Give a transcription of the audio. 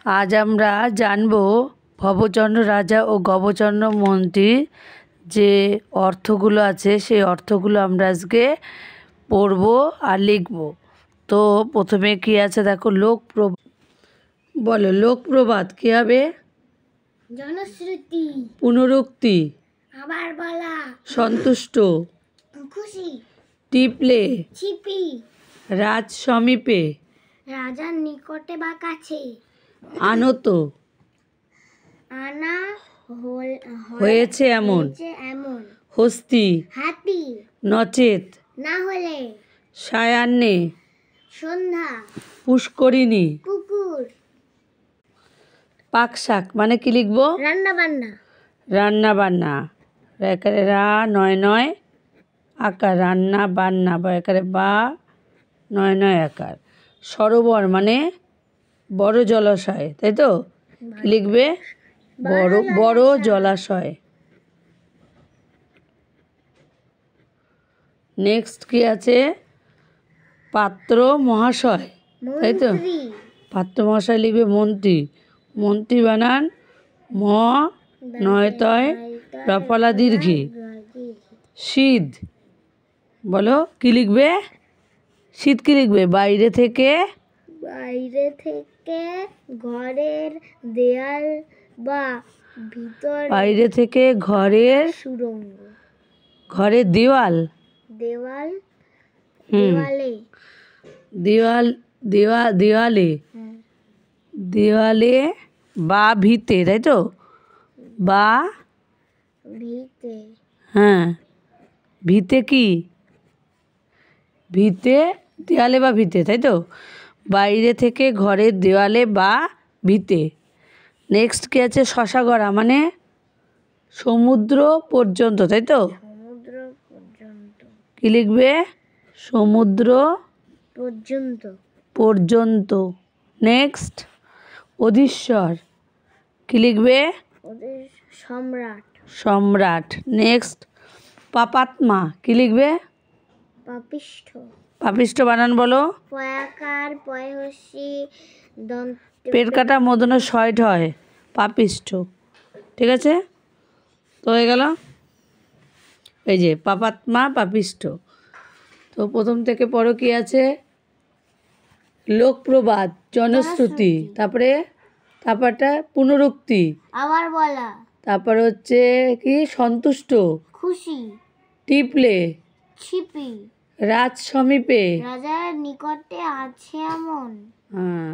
আজ আমরা জানব ভবচন্দ্র রাজা ও গবচন্দ্র মন্ত্রীর যে অর্থগুলো আছে সেই অর্থগুলো আমরা আজকে পড়ব আর লিখব। তো প্রথমে কি আছে দেখো, বলো লোকপ্রবাদ কি হবে? জনশ্রুতি, পুনরুক্তি, আবার বলা, সন্তুষ্ট, খুশি, টিপলে, ছিপি, রাজ সমীপে, রাজার নিকটে বা কাছে, আনত, আনা হয়েছে এমন, হস্তি, হাতি, নচেত, না হলে, সায়াহ্নে, সন্ধ্যা, পুষ্করিণী, কুকুর, পাকশাক মানে কি লিখবো? রান্না বান্না, রান্না বান্না, একারে রা নয় নয় আকার, রান্না বান্না বা একারে বা নয় নয় আকার। সরোবর মানে বড় জলাশয়, তাই তো? কি লিখবে? বড় বড় জলাশয়। নেক্সট কি আছে? পাত্র মহাশয়, তাই তো? পাত্র মহাশয় লিখবে মন্ত্রী, মন্ত্রী বানান ম নয় তয় রফলা দীর্ঘী। শীত, বলো কি লিখবে? শীত কি লিখবে? বাইরে থেকে ঘরের দেয়াল বা ভিতর, বাইরে থেকে ঘরের সুড়ঙ্গ, ঘরের দেওয়াল, দেওয়ালে, দেওয়ালে দেওয়ালে বা ভিতে, তাই তো? বা ভিতে, হ্যাঁ ভিতে কি? ভিতে দেওয়ালে বা ভিতে, তাই তো? বাইরে থেকে ঘরের দেওয়ালে বা ভিতে। নেক্সট কি আছে? শশাগড়া মানে সমুদ্র পর্যন্ত, তাই তো? সমুদ্র পর্যন্ত। কি লিখবে? সমুদ্র পর্যন্ত। নেক্সট অধীশ্বর, কি লিখবে? সম্রাট। সম্রাট। নেক্সট পাপাত্মা, কি লিখবে? পাপিষ্ঠ। পাপিষ্ঠ বানান বলো। পয়াকার পয়হস্যি পেট কাটা মদন শয়ট হয়, পাপিষ্ঠ। ঠিক আছে, তো হয়ে গেল এই যে পাপাত্মা পাপিষ্ঠ। তো প্রথম থেকে পড়ো কি আছে? লোকপ্রবাদ, জনশ্রুতি, তারপরটা পুনরুক্তি, আবার বলা, তারপর হচ্ছে কি সন্তুষ্ট, খুশি, টিপলে, ছিপি, রাজ সমীপে, রাজার নিকটে আছে এমন, হ্যাঁ